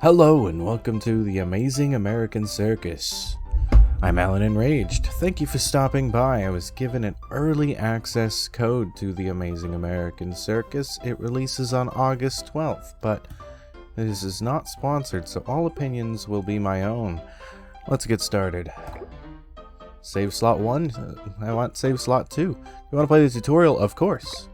Hello and welcome to the Amazing American Circus. I'm Allan Enraged. Thank you for stopping by. I was given an early access code to the Amazing American Circus. It releases on August 12th, but this is not sponsored, so all opinions will be my own. Let's get started. Save slot 1? I want save slot 2. You want to play the tutorial? Of course.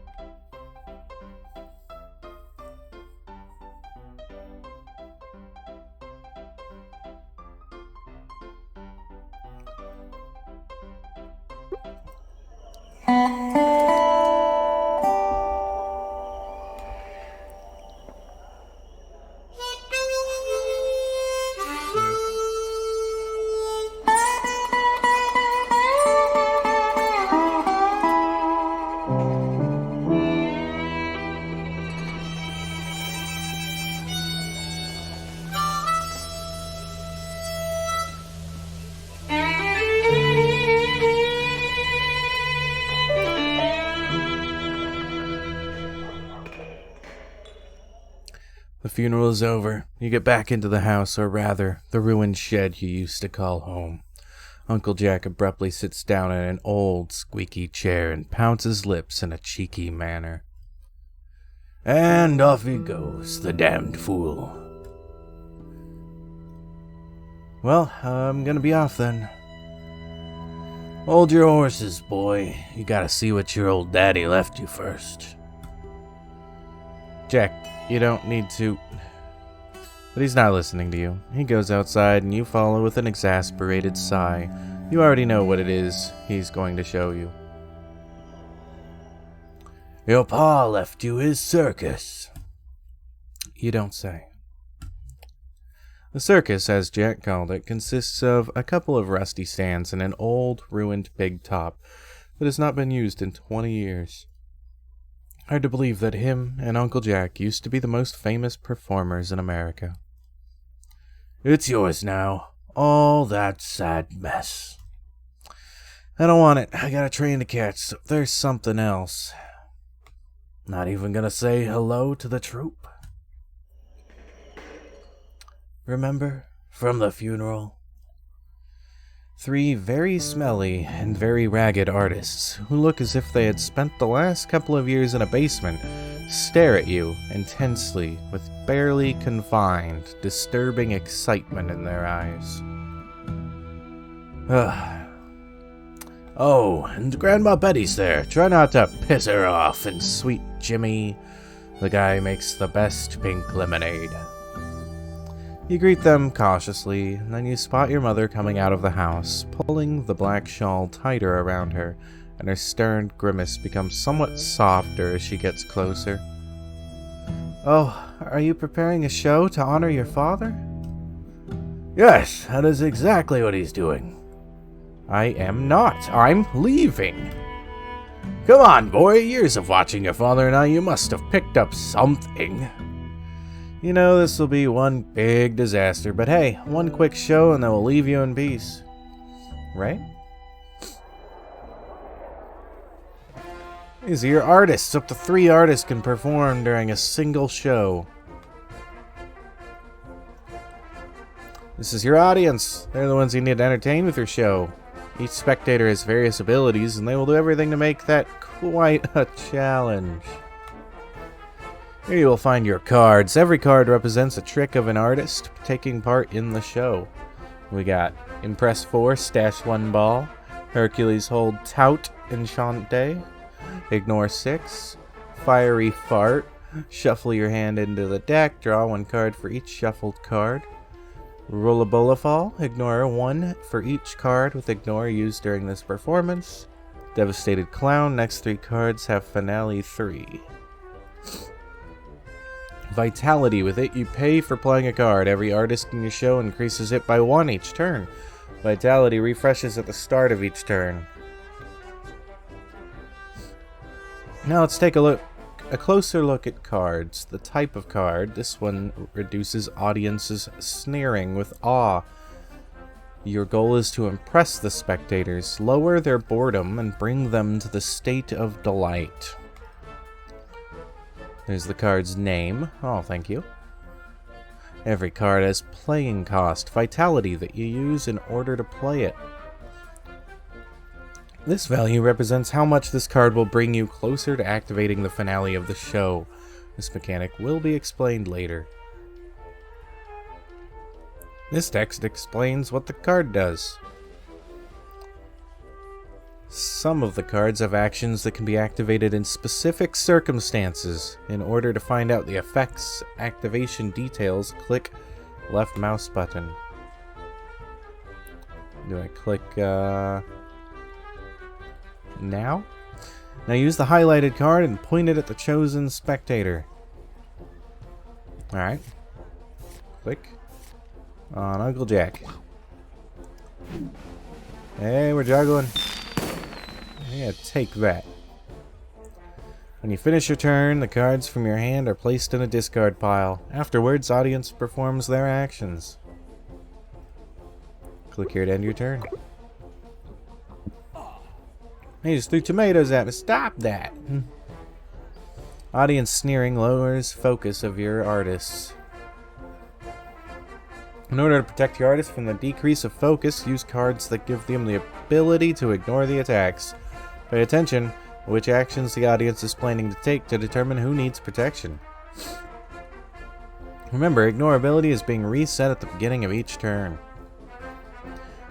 The funeral is over. You get back into the house, or rather, the ruined shed you used to call home. Uncle Jack abruptly sits down in an old, squeaky chair and pounds his lips in a cheeky manner. And off he goes, the damned fool. Well, I'm gonna be off then. Hold your horses, boy. You gotta see what your old daddy left you first. Jack, you don't need to... But he's not listening to you. He goes outside and you follow with an exasperated sigh. You already know what it is he's going to show you. Your pa left you his circus. You don't say. The circus, as Jack called it, consists of a couple of rusty stands and an old, ruined big top that has not been used in 20 years. Hard to believe that him and Uncle Jack used to be the most famous performers in America. It's yours now. All that sad mess. I don't want it. I got a train to catch, so there's something else. Not even gonna say hello to the troupe. Remember? From the funeral? 3 very smelly and very ragged artists who look as if they had spent the last couple of years in a basement stare at you intensely with barely confined, disturbing excitement in their eyes. Oh, and Grandma Betty's there. Try not to piss her off, and sweet Jimmy, the guy makes the best pink lemonade. You greet them cautiously, and then you spot your mother coming out of the house, pulling the black shawl tighter around her, and her stern grimace becomes somewhat softer as she gets closer. Oh, are you preparing a show to honor your father? Yes, that is exactly what he's doing. I am not. I'm leaving. Come on, boy. Years of watching your father and I, you must have picked up something. You know, this will be one big disaster, but hey, one quick show and then we'll leave you in peace. Right? These are your artists. Up to 3 artists can perform during a single show. This is your audience. They're the ones you need to entertain with your show. Each spectator has various abilities, and they will do everything to make that quite a challenge. Here you will find your cards. Every card represents a trick of an artist taking part in the show. We got Impress 4, Stash 1 Ball, Hercules Hold Tout Enchante, Ignore 6, Fiery Fart, Shuffle your hand into the deck, draw 1 card for each shuffled card, Rollabola Fall, ignore 1 for each card with ignore used during this performance, Devastated Clown, next 3 cards have Finale 3. Vitality, with it you pay for playing a card. Every artist in your show increases it by 1 each turn. Vitality refreshes at the start of each turn. Now let's take a closer look at cards. The type of card, this one reduces audiences sneering with awe. Your goal is to impress the spectators, lower their boredom, and bring them to the state of delight. There's the card's name. Oh, thank you. Every card has playing cost, vitality that you use in order to play it. This value represents how much this card will bring you closer to activating the finale of the show. This mechanic will be explained later. This text explains what the card does. Some of the cards have actions that can be activated in specific circumstances. In order to find out the effects activation details, click left mouse button. Do I click now? Now use the highlighted card and point it at the chosen spectator. Alright. Click on Uncle Jack. Hey, we're juggling. Yeah, take that. When you finish your turn, the cards from your hand are placed in a discard pile. Afterwards, audience performs their actions. Click here to end your turn. He just threw tomatoes at me. Stop that! Audience sneering lowers focus of your artists. In order to protect your artist from the decrease of focus, use cards that give them the ability to ignore the attacks. Pay attention to which actions the audience is planning to take to determine who needs protection. Remember, ignorability is being reset at the beginning of each turn.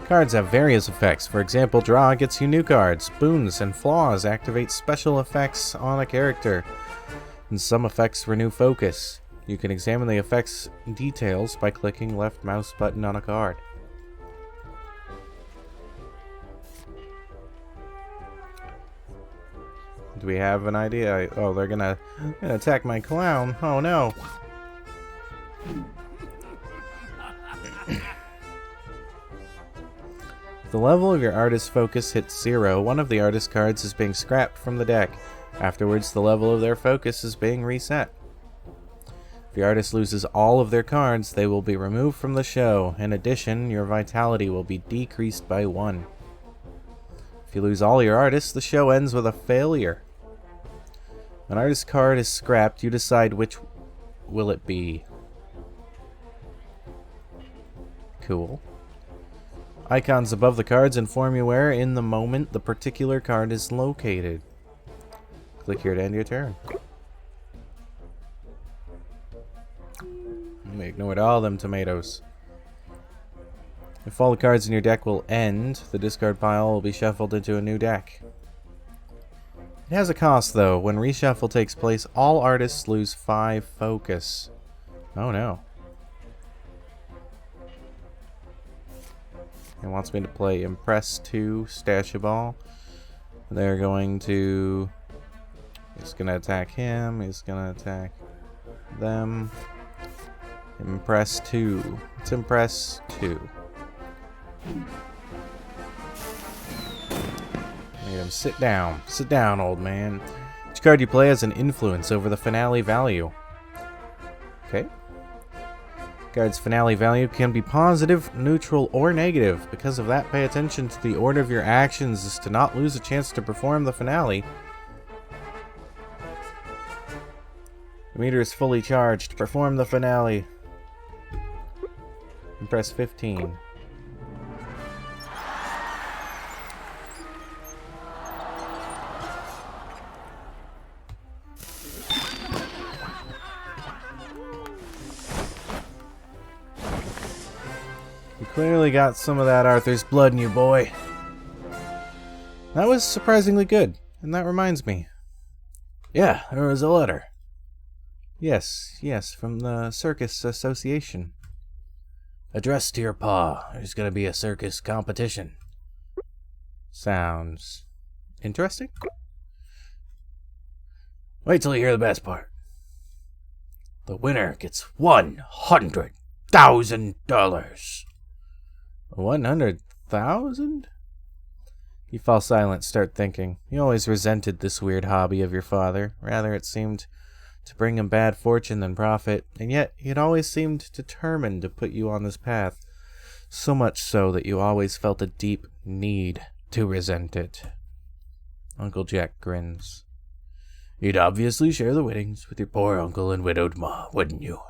Cards have various effects. For example, draw gets you new cards. Boons and flaws activate special effects on a character. And some effects renew focus. You can examine the effects details by clicking left mouse button on a card. Do we have an idea? Oh, they're gonna attack my clown. Oh no. If the level of your artist's focus hits 0, one of the artist's cards is being scrapped from the deck. Afterwards, the level of their focus is being reset. If your artist loses all of their cards, they will be removed from the show. In addition, your vitality will be decreased by 1. If you lose all your artists, the show ends with a failure. When an artist's card is scrapped, you decide which will it be. Cool. Icons above the cards inform you where, in the moment, the particular card is located. Click here to end your turn. We ignored all them tomatoes. If all the cards in your deck will end, the discard pile will be shuffled into a new deck. It has a cost, though. When reshuffle takes place, all artists lose 5 focus. Oh no. It wants me to play Impress 2, Stash a Ball. They're going to... He's going to attack him. He's going to attack them. Impress 2. Let's Impress 2. Make him sit down. Sit down, old man. Each card you play has an influence over the finale value. Okay. Card's finale value can be positive, neutral, or negative. Because of that, pay attention to the order of your actions is to not lose a chance to perform the finale. The meter is fully charged. Perform the finale. And press 15. You clearly got some of that Arthur's blood in you, boy. That was surprisingly good. And that reminds me. Yeah, there was a letter. Yes, from the Circus Association. Addressed to your pa. There's gonna be a circus competition. Sounds interesting. Wait till you hear the best part. The winner gets $100,000. 100,000? You fall silent, start thinking. You always resented this weird hobby of your father. Rather, it seemed to bring him bad fortune than profit, and yet he had always seemed determined to put you on this path, so much so that you always felt a deep need to resent it. Uncle Jack grins. You'd obviously share the winnings with your poor uncle and widowed ma, wouldn't you?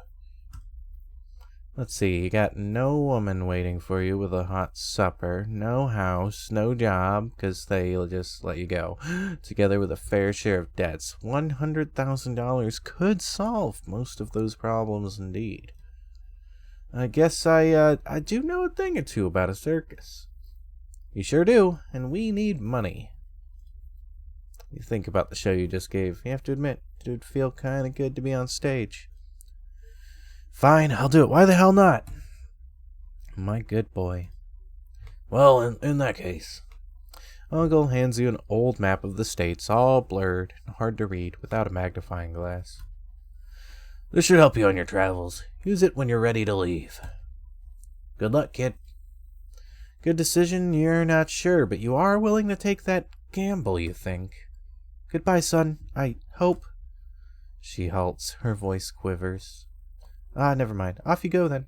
Let's see, you got no woman waiting for you with a hot supper, no house, no job, because they'll just let you go. Together with a fair share of debts, $100,000 could solve most of those problems indeed. I guess I do know a thing or two about a circus. You sure do, and we need money. You think about the show you just gave, you have to admit, it would feel kind of good to be on stage. Fine, I'll do it. Why the hell not? My good boy. Well, in that case. Uncle hands you an old map of the states, all blurred and hard to read without a magnifying glass. This should help you on your travels. Use it when you're ready to leave. Good luck, kid. Good decision, you're not sure, but you are willing to take that gamble, you think. Goodbye, son. I hope. She halts. Her voice quivers. Never mind. Off you go, then.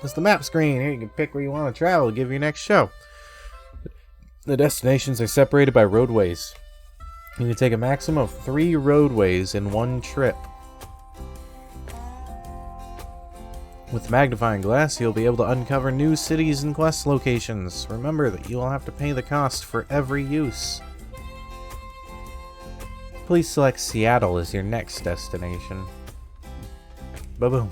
It's the map screen. Here, you can pick where you want to travel to give your next show. The destinations are separated by roadways. You can take a maximum of 3 roadways in one trip. With the magnifying glass, you'll be able to uncover new cities and quest locations. Remember that you will have to pay the cost for every use. Please select Seattle as your next destination. Ba-boom.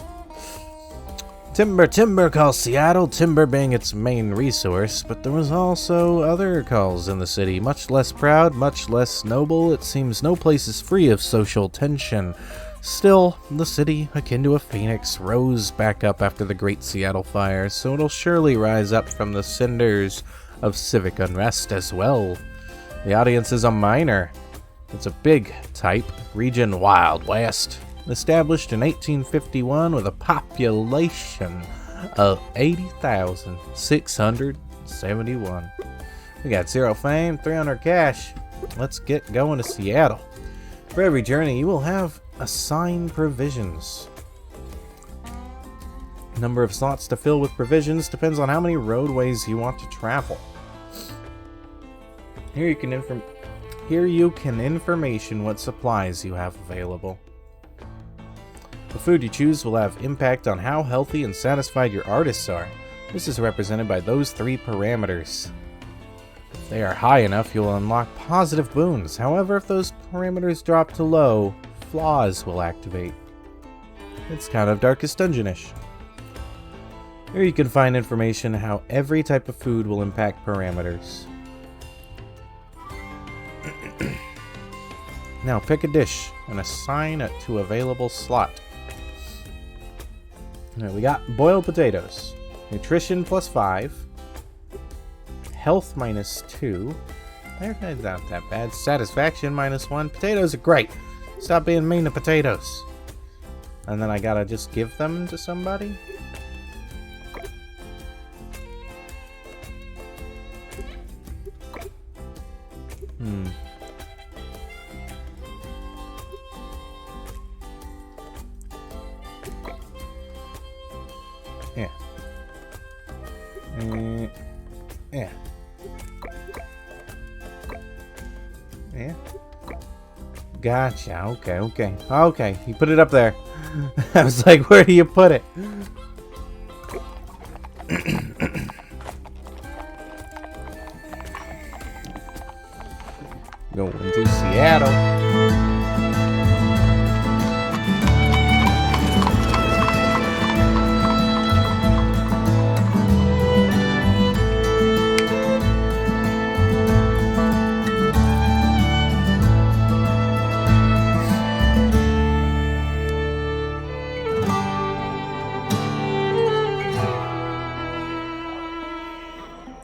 Timber calls Seattle, timber being its main resource, but there was also other calls in the city. Much less proud, much less noble. It seems no place is free of social tension. Still, the city, akin to a phoenix, rose back up after the Great Seattle Fire, so it'll surely rise up from the cinders of civic unrest as well. The audience is a minor. It's a big type, region Wild West. Established in 1851 with a population of 80,671. We got 0 fame, 300 cash. Let's get going to Seattle. For every journey, you will have assigned provisions. Number of slots to fill with provisions depends on how many roadways you want to travel. Here you can information what supplies you have available. The food you choose will have impact on how healthy and satisfied your artists are. This is represented by those 3 parameters. If they are high enough, you'll unlock positive boons. However, if those parameters drop to low, flaws will activate. It's kind of Darkest Dungeon-ish. Here you can find information how every type of food will impact parameters. Now pick a dish and assign it to available slot. Now we got boiled potatoes. Nutrition +5. Health -2. That's not that bad. Satisfaction -1. Potatoes are great. Stop being mean to potatoes. And then I gotta just give them to somebody? Yeah. Yeah. Yeah. Gotcha. Okay. You put it up there. I was like, where do you put it? Going to Seattle.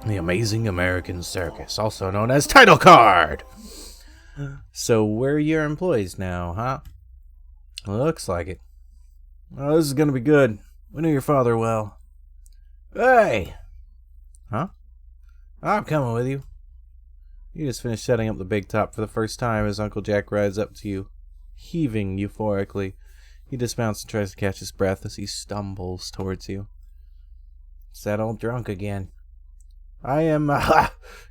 The Amazing American Circus, also known as Title Card! So, where are your employees now, huh? Looks like it. Oh, this is gonna be good. We knew your father well. Hey! Huh? I'm coming with you. You just finished setting up the big top for the first time as Uncle Jack rides up to you, heaving euphorically. He dismounts and tries to catch his breath as he stumbles towards you. It's that old drunk again. I am,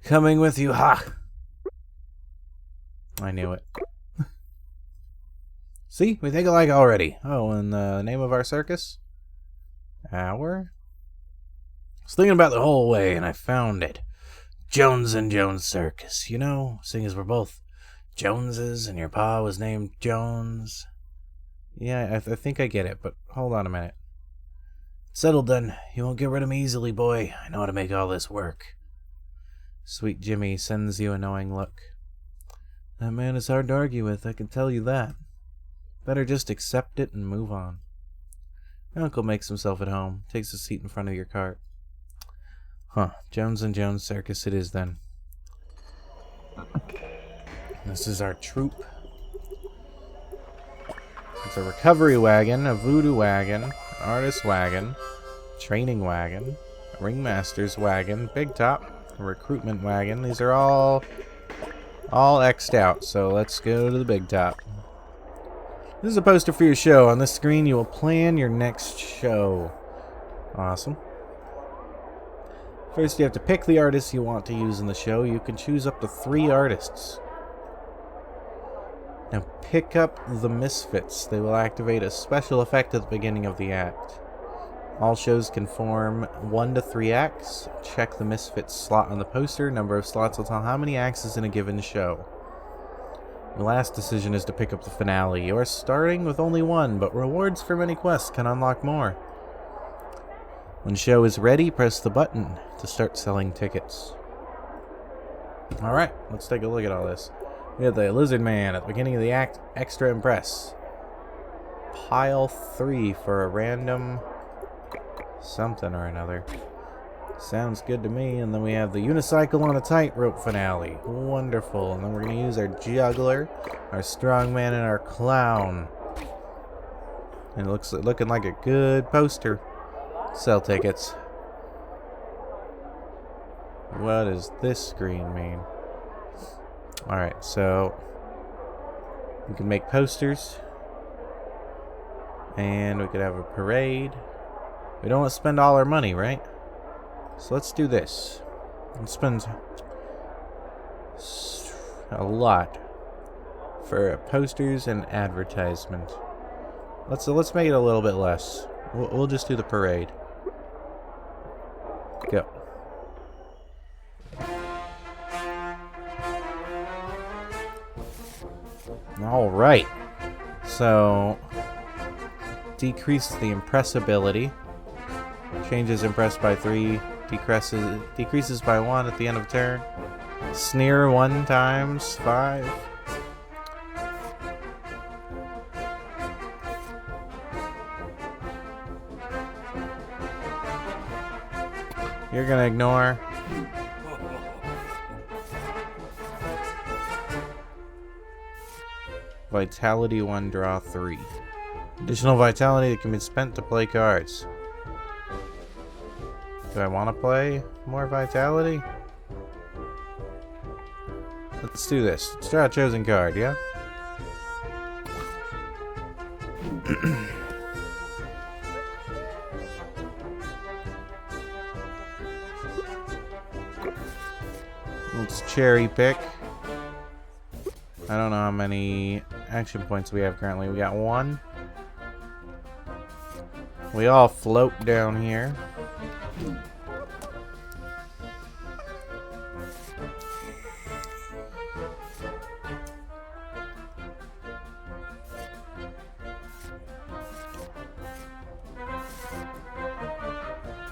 coming with you, ha! I knew it. See? We think alike already. Oh, and the name of our circus? Our? I was thinking about the whole way, and I found it. Jones and Jones Circus. You know, seeing as we're both Joneses, and your pa was named Jones. Yeah, I think I get it, but hold on a minute. Settled then. You won't get rid of me easily, boy. I know how to make all this work. Sweet Jimmy sends you a knowing look. That man is hard to argue with, I can tell you that. Better just accept it and move on. Your uncle makes himself at home, takes a seat in front of your cart. Huh, Jones and Jones Circus it is then. This is our troupe. It's a recovery wagon, a voodoo wagon, an artist wagon, training wagon, a ringmaster's wagon, big top, a recruitment wagon. These are all X'd out, so let's go to the big top. This is a poster for your show. On this screen, you will plan your next show. Awesome. First, you have to pick the artists you want to use in the show. You can choose up to 3 artists. Now, pick up the Misfits. They will activate a special effect at the beginning of the act. All shows can form 1 to 3 acts. Check the Misfits slot on the poster. Number of slots will tell how many acts is in a given show. The last decision is to pick up the finale. You are starting with only 1, but rewards from any quest can unlock more. When show is ready, press the button to start selling tickets. Alright, let's take a look at all this. We have the Lizard Man at the beginning of the act, extra impress. Pile 3 for a random something or another. Sounds good to me. And then we have the unicycle on a tightrope finale. Wonderful. And then we're going to use our juggler, our strongman, and our clown. And it looks looking like a good poster. Sell tickets. What does this screen mean? Alright, so we can make posters. And we could have a parade. We don't want to spend all our money, right? So let's do this. Let's spend a lot for posters and advertisement. Let's make it a little bit less. We'll just do the parade. Go. All right. So decrease the impressibility. Changes impressed by 3. Decreases by 1 at the end of turn. Sneer 1 times 5. You're gonna ignore. Vitality 1, draw 3. Additional vitality that can be spent to play cards. Do I want to play more vitality? Let's do this. Let's draw a chosen card, yeah? Let's cherry pick. I don't know how many action points we have currently. We got 1. We all float down here.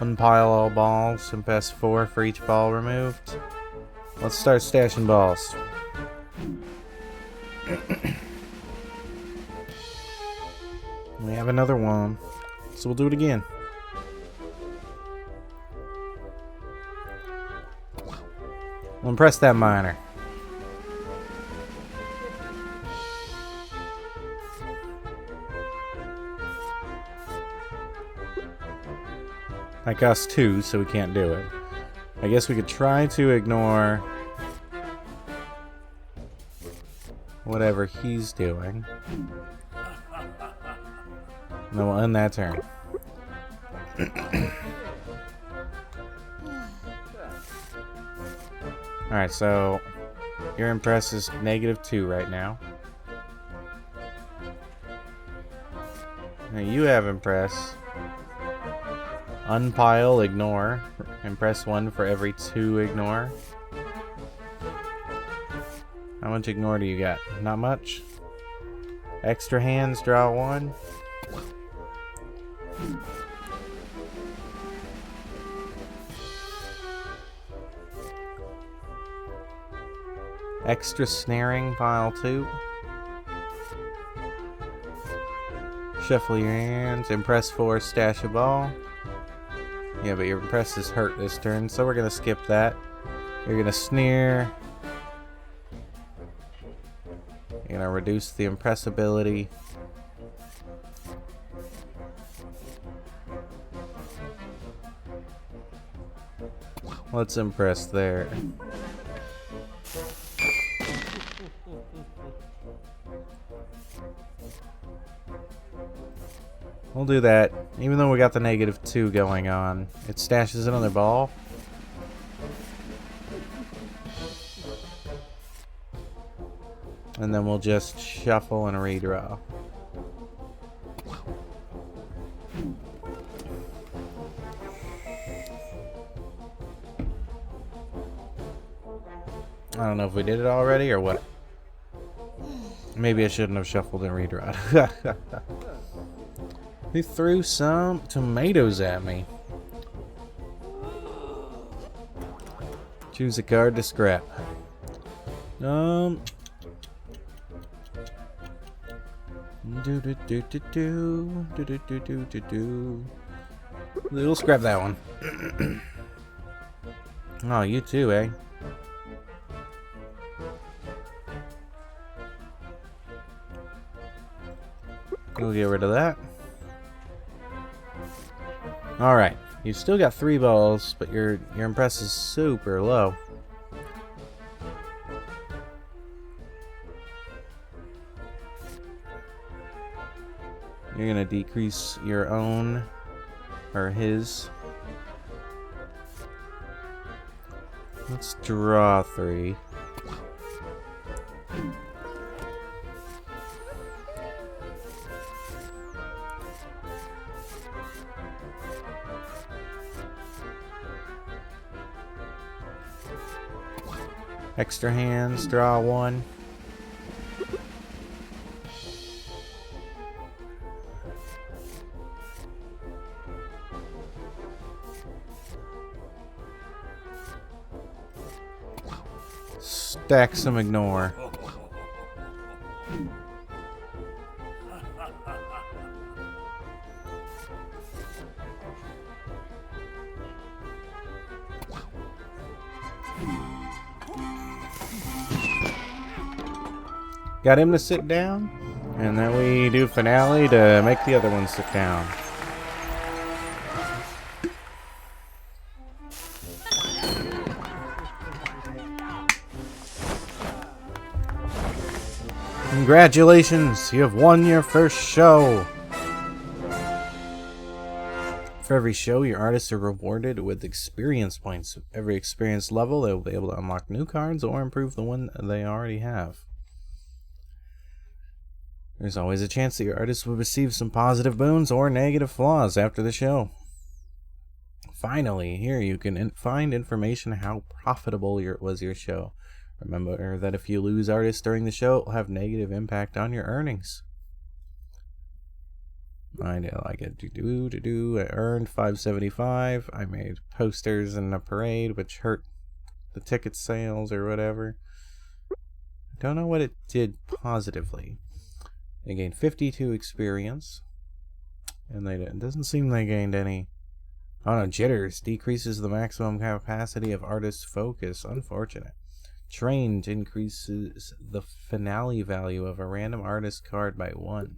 Unpile all balls and pass 4 for each ball removed. Let's start stashing balls. We have another one, so we'll do it again. We'll impress that miner. That costs 2, so we can't do it. I guess we could try to ignore whatever he's doing. And then we'll end that turn. Alright, so your impress is -2 right now. Now you have impress. Unpile, ignore. Impress 1 for every 2 ignore. How much ignore do you got? Not much. Extra hands, draw 1. Extra snaring, pile 2. Shuffle your hands. Impress 4, stash a ball. Yeah, but your impress is hurt this turn, so we're gonna skip that. You're gonna sneer. You're gonna reduce the impressibility. Let's impress there. We'll do that, even though we got the -2 going on. It stashes another ball. And then we'll just shuffle and redraw. I don't know if we did it already or what. Maybe I shouldn't have shuffled and redrawed. He threw some tomatoes at me. Choose a card to scrap. We'll scrap that one. Oh, you too, eh? We'll get rid of that. Alright, you've still got 3 balls, but your impress is super low. You're gonna decrease your own, or his. Let's draw 3. Extra hands, draw 1. Stack some ignore. Got him to sit down, and then we do finale to make the other one sit down. Congratulations, you have won your first show! For every show, your artists are rewarded with experience points. Every experience level, they will be able to unlock new cards or improve the one they already have. There's always a chance that your artist will receive some positive boons or negative flaws after the show. Finally, here you can find information how profitable was your show. Remember that if you lose artists during the show, it will have negative impact on your earnings. I earned $575. I made posters in a parade, which hurt the ticket sales or whatever. Don't know what it did positively. They gained 52 experience, and it doesn't seem they gained any. Oh no, jitters decreases the maximum capacity of artist focus. Unfortunate. Trained increases the finale value of a random artist card by 1.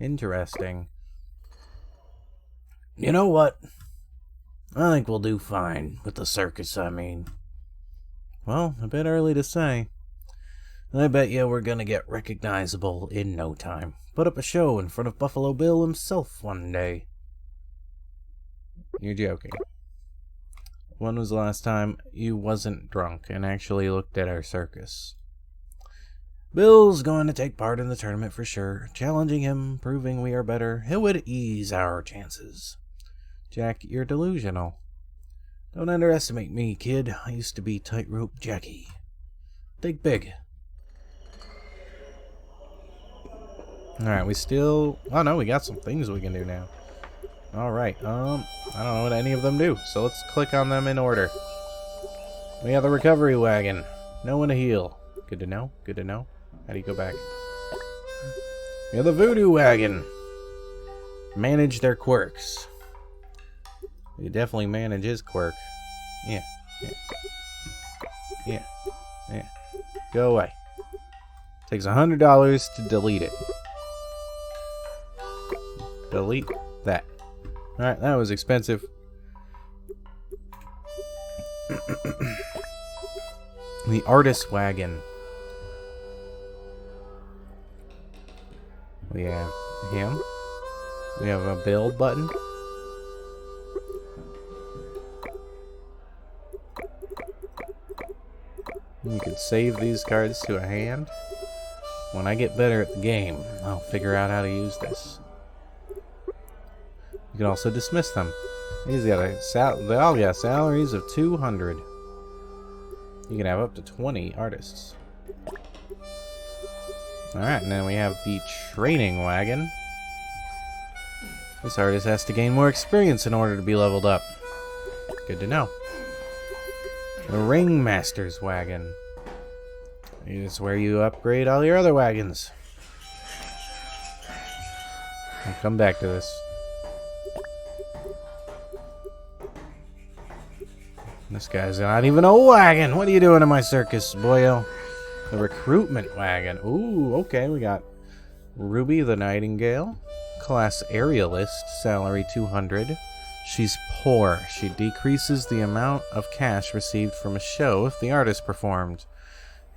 Interesting. You know what? I think we'll do fine with the circus, I mean. Well, a bit early to say. I bet you we're gonna get recognizable in no time. Put up a show in front of Buffalo Bill himself one day. You're joking. When was the last time you wasn't drunk and actually looked at our circus? Bill's going to take part in the tournament for sure. Challenging him, proving we are better, it would ease our chances. Jack, you're delusional. Don't underestimate me, kid. I used to be tightrope Jackie. Think big. Alright, we still... Oh no, we got some things we can do now. Alright, I don't know what any of them do, so let's click on them in order. We have the recovery wagon. No one to heal. Good to know, good to know. How do you go back? We have the voodoo wagon. Manage their quirks. You definitely manage his quirk. Yeah, yeah. Yeah, yeah. Go away. Takes $100 to delete it. Delete that. Alright, that was expensive. The artist wagon. We have him. We have a build button. You can save these cards to a hand. When I get better at the game, I'll figure out how to use this. You can also dismiss them. These got they all got salaries of 200. You can have up to 20 artists. Alright, and then we have the training wagon. This artist has to gain more experience in order to be leveled up. Good to know. The ringmaster's wagon. It's where you upgrade all your other wagons. I'll come back to this. This guy's not even a wagon. What are you doing in my circus, boyo? The recruitment wagon. Ooh, okay. We got Ruby the Nightingale. Class aerialist. Salary 200. She's poor. She decreases the amount of cash received from a show if the artist performed.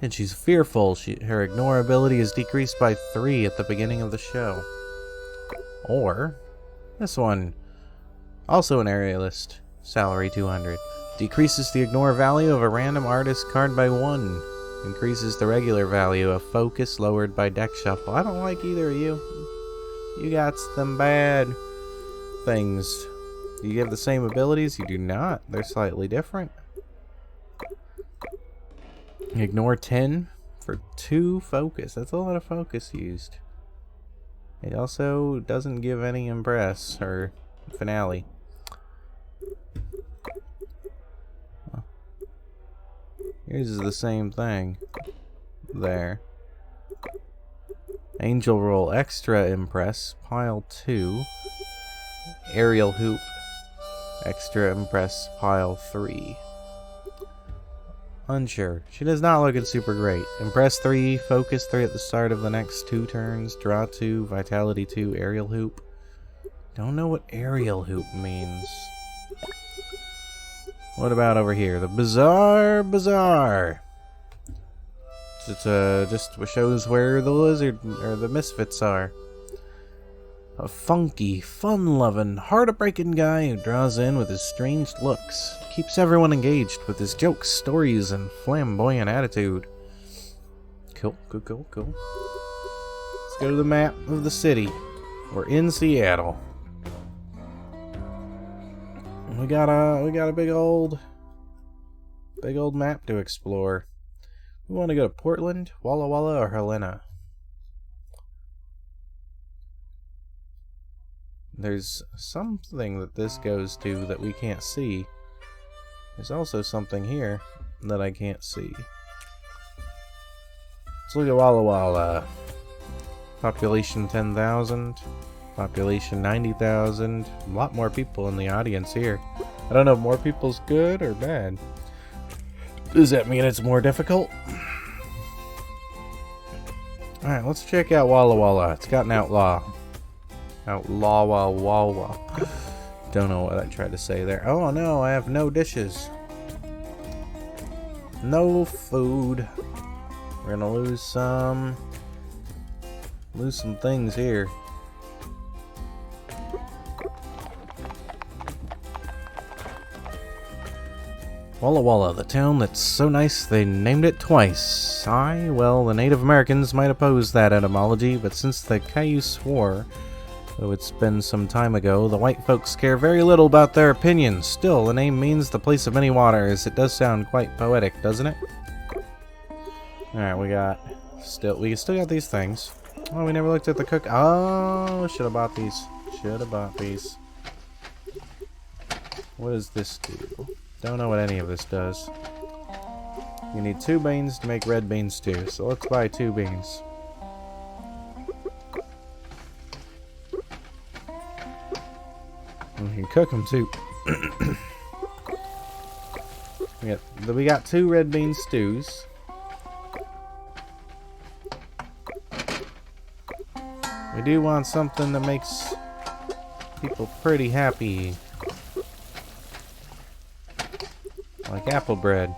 And she's fearful. Her ignore ability is decreased by 3 at the beginning of the show. Or this one. Also an aerialist. Salary 200. Decreases the ignore value of a random artist card by 1. Increases the regular value of focus lowered by deck shuffle. I don't like either of you. You got them bad things. Do you have the same abilities? You do not. They're slightly different. Ignore 10 for 2 focus. That's a lot of focus used. It also doesn't give any impress or finale. Here's the same thing. There. Angel roll extra impress. Pile 2. Aerial hoop. Extra impress. Pile 3. Unsure. She does not look super great. Impress 3. Focus 3 at the start of the next 2 turns. Draw 2. Vitality 2. Aerial hoop. Don't know what aerial hoop means. What about over here? The Bizarre Bazaar. It just shows where the lizard or the misfits are. A funky, fun-loving, heart-breaking guy who draws in with his strange looks. Keeps everyone engaged with his jokes, stories, and flamboyant attitude. Cool, cool, cool, cool. Let's go to the map of the city. We're in Seattle. We got a big old map to explore. We want to go to Portland, Walla Walla, or Helena. There's something that this goes to that we can't see. There's also something here that I can't see. Let's look at Walla Walla. Population 10,000. Population 90,000. A lot more people in the audience here. I don't know if more people's good or bad. Does that mean it's more difficult? Alright, let's check out Walla Walla. It's got an outlaw. Outlaw Walla Walla. Don't know what I tried to say there. Oh no, I have no dishes. No food. We're gonna lose some things here. Walla Walla, the town that's so nice they named it twice. Well, the Native Americans might oppose that etymology, but since the Cayuse War, though it's been some time ago, the white folks care very little about their opinions. Still, the name means the place of many waters. It does sound quite poetic, doesn't it? Alright, we still got these things. Oh, we never looked at the cook. Oh, should have bought these. Should have bought these. What does this do? Don't know what any of this does. You need 2 beans to make red bean stew, so let's buy 2 beans. We can cook them too. We got 2 red bean stews. We do want something that makes people pretty happy. Like apple bread.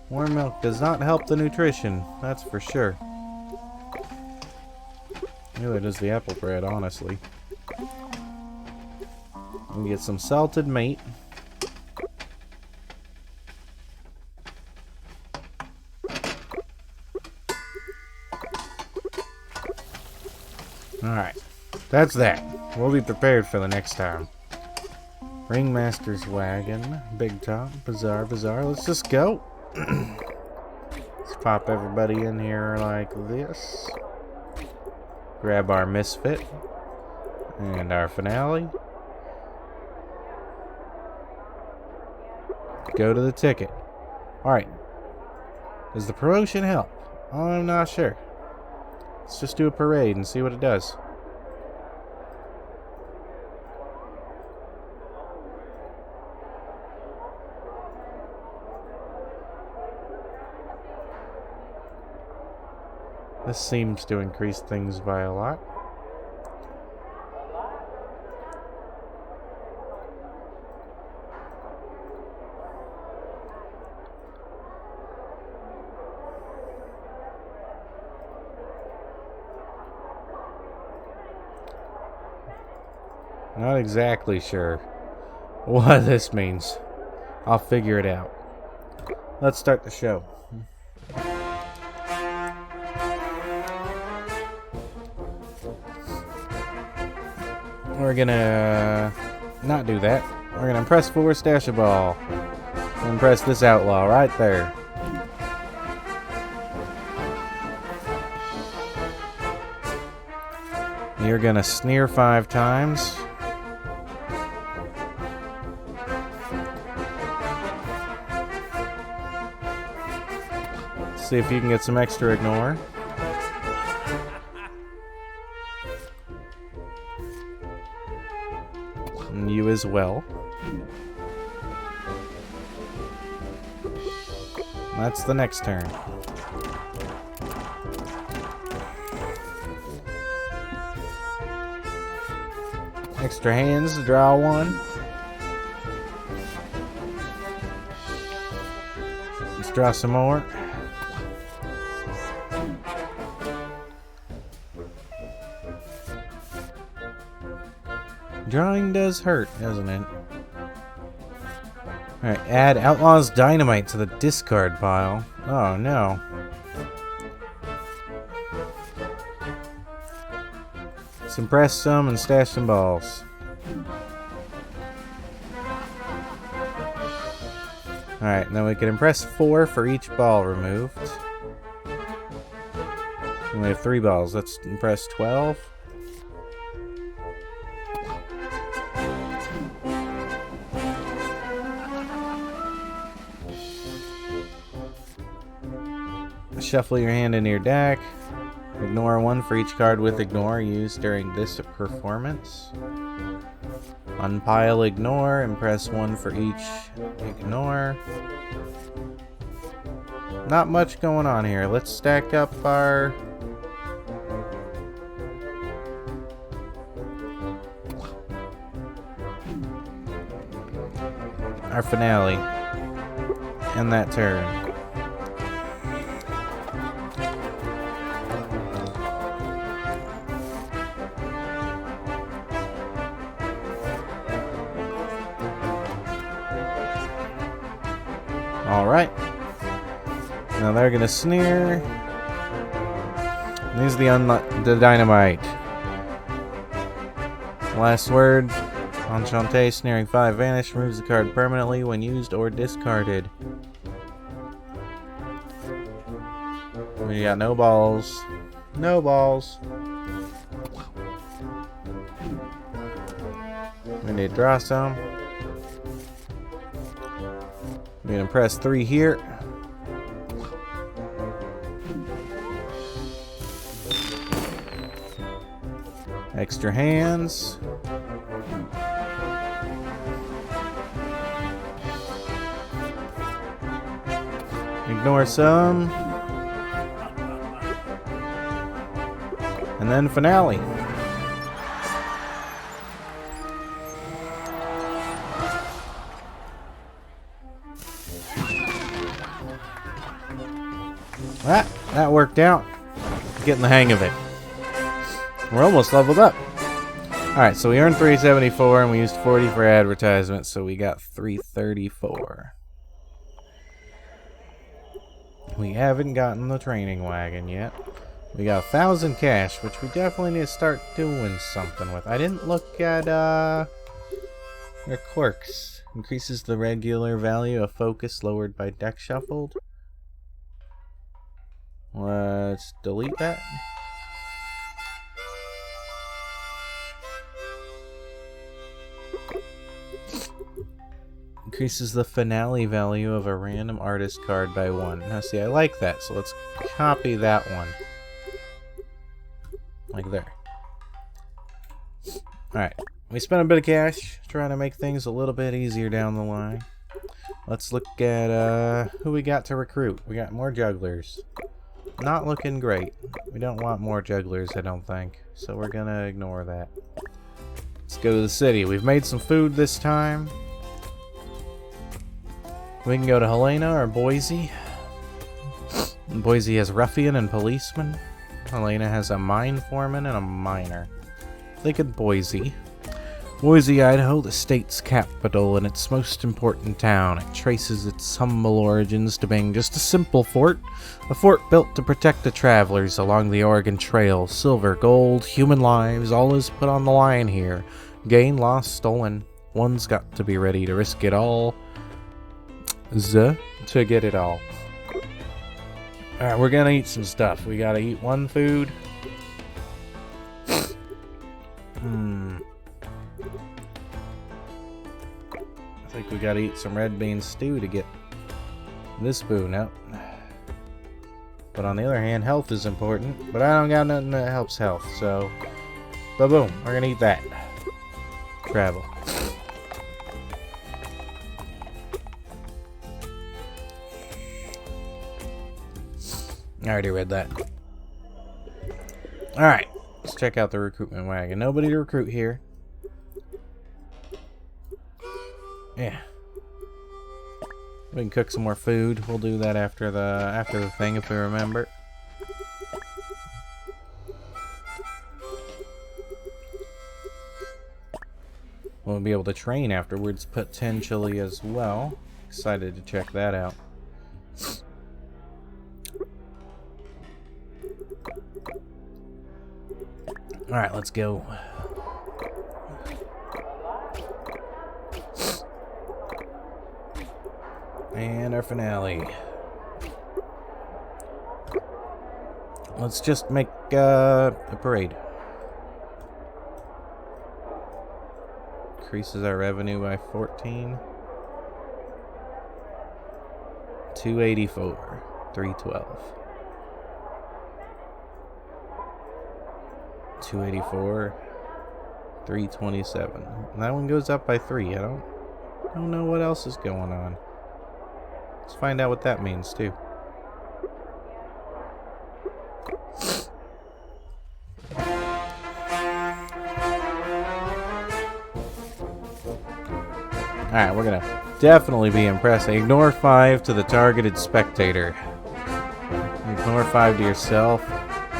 Warm milk does not help the nutrition, that's for sure. Neither does the apple bread, honestly. We get some salted meat. Alright, that's that. We'll be prepared for the next time. Ringmaster's wagon, big top, bazaar. Let's just go. Let's pop everybody in here like this. Grab our misfit and our finale. Go to the ticket. Alright. Does the promotion help? I'm not sure. Let's just do a parade and see what it does. This seems to increase things by a lot. Not exactly sure what this means. I'll figure it out. Let's start the show. We're gonna not do that. We're gonna impress 4, stash a ball. Impress this outlaw right there. You're gonna sneer 5 times. See if you can get some extra ignore. And you as well. That's the next turn. Extra hands to draw 1. Let's draw some more. Drawing does hurt, doesn't it? Alright, add Outlaw's Dynamite to the discard pile. Oh no. Let's impress some and stash some balls. Alright, now we can impress 4 for each ball removed. And we have 3 balls. Let's impress 12. Shuffle your hand into your deck. Ignore 1 for each card with ignore used during this performance. Unpile ignore. Impress 1 for each ignore. Not much going on here. Let's stack up our finale. And that turn. Alright. Now they're gonna sneer. There's the dynamite. Last word. Enchante, sneering 5, vanish, removes the card permanently when used or discarded. We got no balls. No balls. We need to draw some. We're gonna press 3 here. Extra hands. Ignore some. And then finale. That worked out. Getting the hang of it. We're almost leveled up. Alright, so we earned 374 and we used 40 for advertisement, so we got 334. We haven't gotten the training wagon yet. We got 1,000 cash, which we definitely need to start doing something with. I didn't look at their quirks. Increases the regular value of focus lowered by deck shuffled. Let's delete that. Increases the finale value of a random artist card by 1. Now see, I like that, so let's copy that one. Like there. Alright, we spent a bit of cash trying to make things a little bit easier down the line. Let's look at who we got to recruit. We got more jugglers. Not looking great. We don't want more jugglers, I don't think. So we're gonna ignore that. Let's go to the city. We've made some food this time. We can go to Helena or Boise. Boise has ruffian and policeman. Helena has a mine foreman and a miner. Think of Boise. Boise, Idaho, the state's capital and its most important town. It traces its humble origins to being just a simple fort. A fort built to protect the travelers along the Oregon Trail. Silver, gold, human lives, all is put on the line here. Gain, lost, stolen. One's got to be ready to risk it all. To get it all. Alright, we're gonna eat some stuff. We gotta eat one food. I think we gotta eat some red bean stew to get this boon out. But on the other hand, health is important. But I don't got nothing that helps health, so... Ba-boom, we're gonna eat that. Travel. I already read that. Alright, let's check out the recruitment wagon. Nobody to recruit here. Yeah. We can cook some more food. We'll do that after the thing if we remember. We'll be able to train afterwards potentially as well. Excited to check that out. Alright, let's go. And our finale. Let's just make a parade. Increases our revenue by 14. 284. 312. 284, 327. That one goes up by 3. I don't know what else is going on. Let's find out what that means too. Alright, we're gonna definitely be impressed. Ignore 5 to the targeted spectator. Ignore 5 to yourself.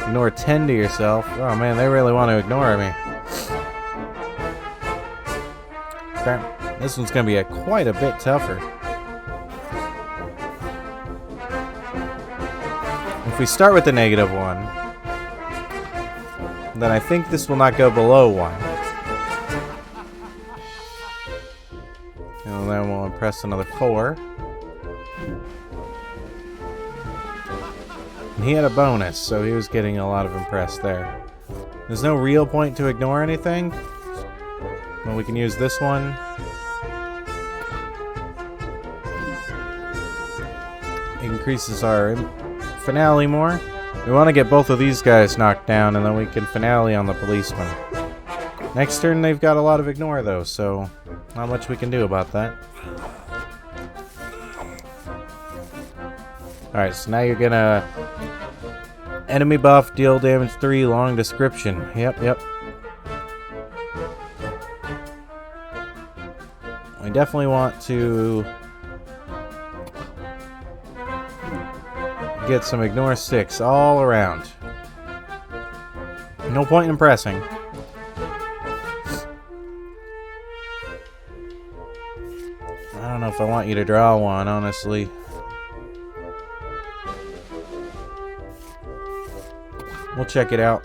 Ignore 10 to yourself. Oh man, they really want to ignore me. This one's going to be quite a bit tougher. If we start with the -1, then I think this will not go below 1. And then we'll impress another 4. And he had a bonus, so he was getting a lot of impress there. There's no real point to ignore anything. Well, we can use this one. It increases our finale more. We want to get both of these guys knocked down, and then we can finale on the policeman. Next turn, they've got a lot of ignore, though, so not much we can do about that. Alright, so now you're gonna... Enemy buff, deal damage 3, long description. Yep. We definitely want to get some ignore 6 all around. No point in impressing. I don't know if I want you to draw one, honestly. We'll check it out.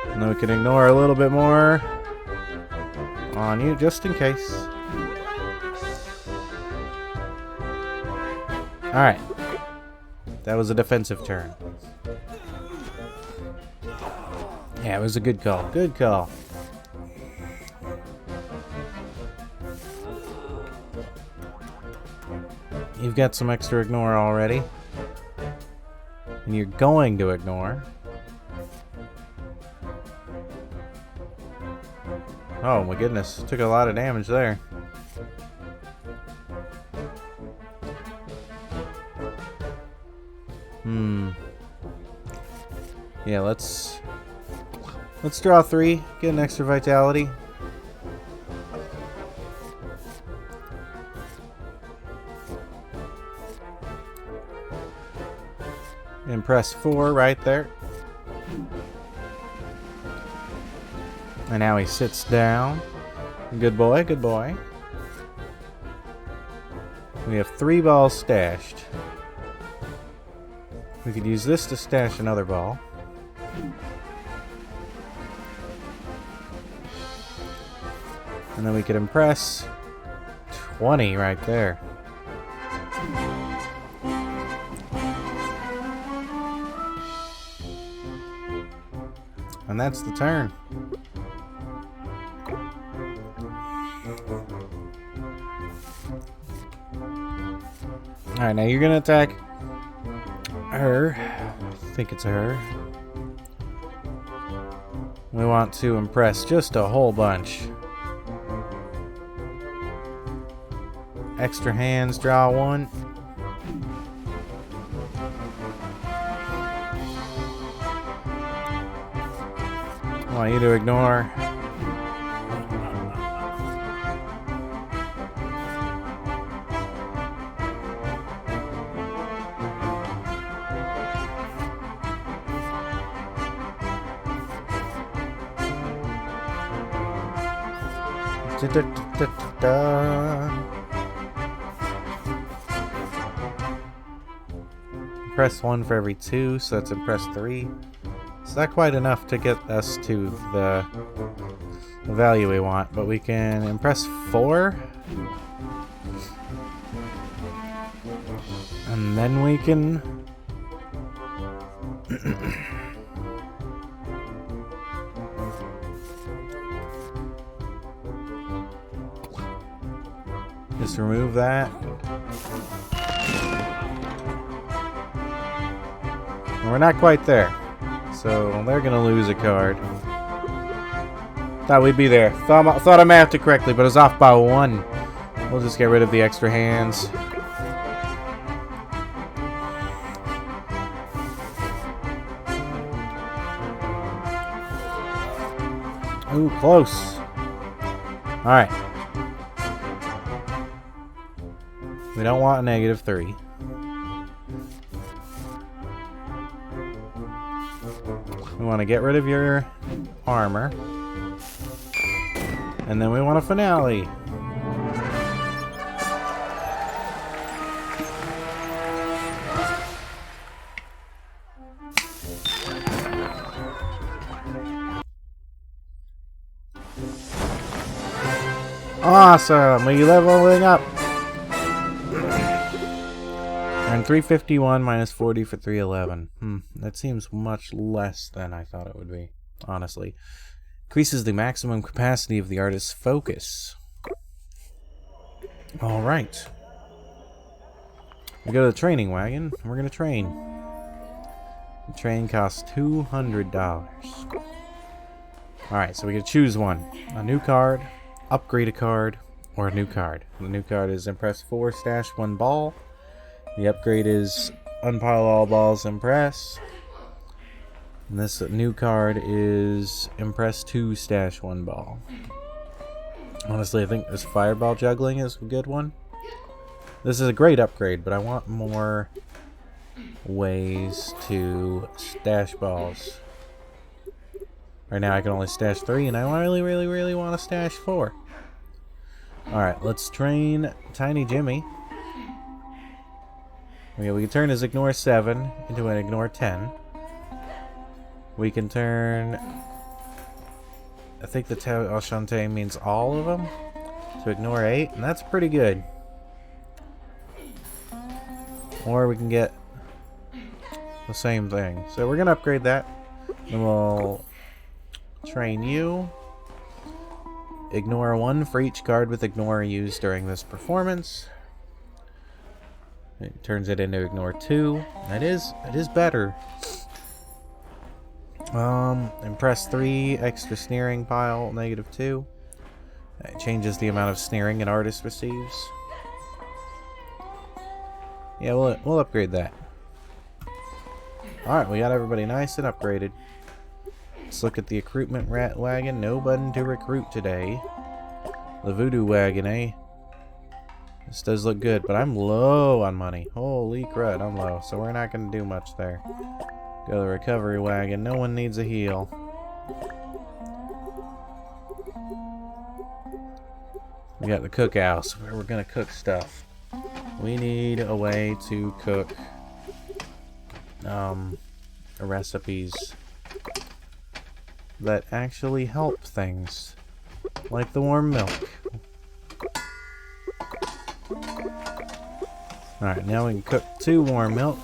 And then we can ignore a little bit more on you, just in case. Alright. That was a defensive turn. Yeah, it was a good call. Good call. You've got some extra ignore already. And you're going to ignore. Oh my goodness, took a lot of damage there. Yeah, let's draw 3, get an extra vitality. Impress 4 right there. And now he sits down. Good boy, good boy. We have 3 balls stashed. We could use this to stash another ball. And then we could impress 20 right there. And that's the turn. Alright, now you're gonna attack her. I think it's her. We want to impress just a whole bunch. Extra hands, draw 1. I want you to ignore. Impress 1 for every 2, so that's impress 3. It's not quite enough to get us to the value we want, but we can impress 4. And then we can... just remove that. And we're not quite there. So they're gonna lose a card. Thought we'd be there. Thought I mapped it correctly, but it was off by 1. We'll just get rid of the extra hands. Ooh, close. Alright. We don't want a -3. We want to get rid of your armor. And then we want a finale. Awesome! We leveling up! And 351 minus 40 for 311. That seems much less than I thought it would be, honestly. Increases the maximum capacity of the artist's focus. Alright. We go to the training wagon, and we're going to train. The train costs $200. Alright, so we can choose one. A new card, upgrade a card, or a new card. The new card is Impress 4, stash 1 ball. The upgrade is Unpile all balls, impress. And this new card is Impress 2, stash 1 ball. Honestly, I think this fireball juggling is a good one. This is a great upgrade, but I want more ways to stash balls. Right now I can only stash 3, and I really want to stash 4. Alright, let's train Tiny Jimmy. Okay, we can turn his Ignore 7 into an Ignore 10. We can turn... I think the Enchanté means all of them. To Ignore 8, and that's pretty good. Or we can get the same thing. So we're going to upgrade that. Then we'll train you. Ignore 1 for each card with Ignore used during this performance. It turns it into Ignore 2. It is better. Impress 3, extra sneering pile, -2. It changes the amount of sneering an artist receives. Yeah, we'll upgrade that. Alright, we got everybody nice and upgraded. Let's look at the recruitment rat wagon. No button to recruit today. The voodoo wagon, eh? This does look good, but I'm low on money. Holy crud, I'm low, so we're not going to do much there. Go to the recovery wagon. No one needs a heal. We got the cookhouse where we're going to cook stuff. We need a way to cook recipes that actually help things, like the warm milk. Alright, now we can cook 2 warm milk.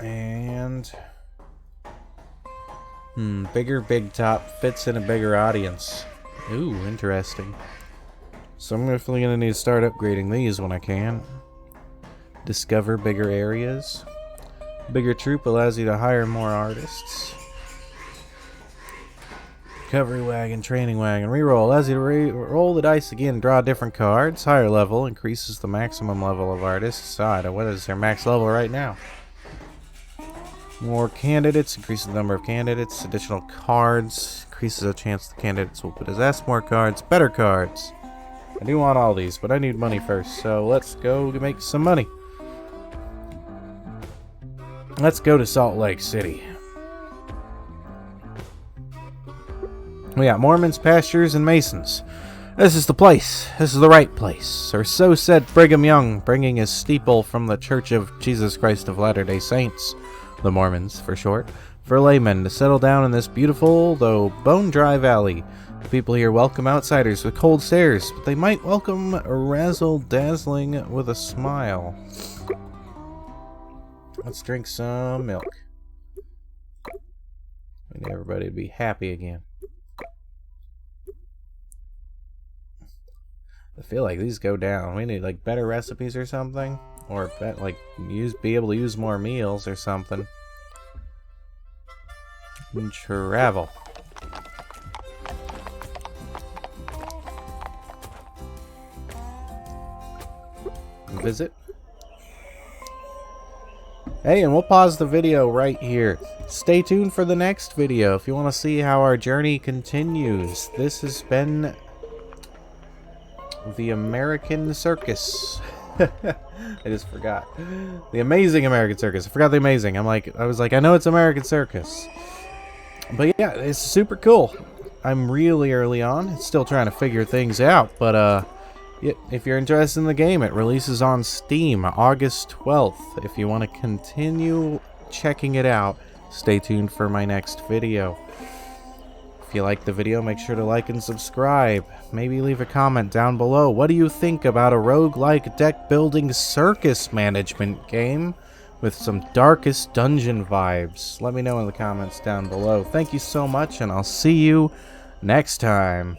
And bigger big top fits in a bigger audience. Ooh, interesting. So I'm definitely going to need to start upgrading these when I can. Discover bigger areas. Bigger troop allows you to hire more artists. Recovery wagon, training wagon, reroll allows you to roll the dice again, draw different cards. Higher level increases the maximum level of artists. What is their max level right now? More candidates increases the number of candidates. Additional cards increases the chance the candidates will possess more cards. Better cards. I do want all these, but I need money first, so let's go make some money. Let's go to Salt Lake City. We got Mormons, pastures, and Masons. This is the place. This is the right place. Or so said Brigham Young, bringing his steeple from the Church of Jesus Christ of Latter-day Saints, the Mormons for short, for laymen to settle down in this beautiful, though bone-dry valley. The people here welcome outsiders with cold stares, but they might welcome razzle-dazzling with a smile. Let's drink some milk. We need everybody to be happy again. I feel like these go down. We need like better recipes or something, or be able to use more meals or something. And travel. Visit. Hey, and we'll pause the video right here. Stay tuned for the next video if you want to see how our journey continues. This has been the American Circus. I just forgot. The Amazing American Circus. I forgot the amazing. I was like, I know it's American Circus. But yeah, it's super cool. I'm really early on. Still trying to figure things out. But if you're interested in the game, it releases on Steam August 12th. If you want to continue checking it out, stay tuned for my next video. If you like the video, make sure to like and subscribe. Maybe leave a comment down below. What do you think about a roguelike deck building circus management game with some Darkest Dungeon vibes? Let me know in the comments down below. Thank you so much, and I'll see you next time.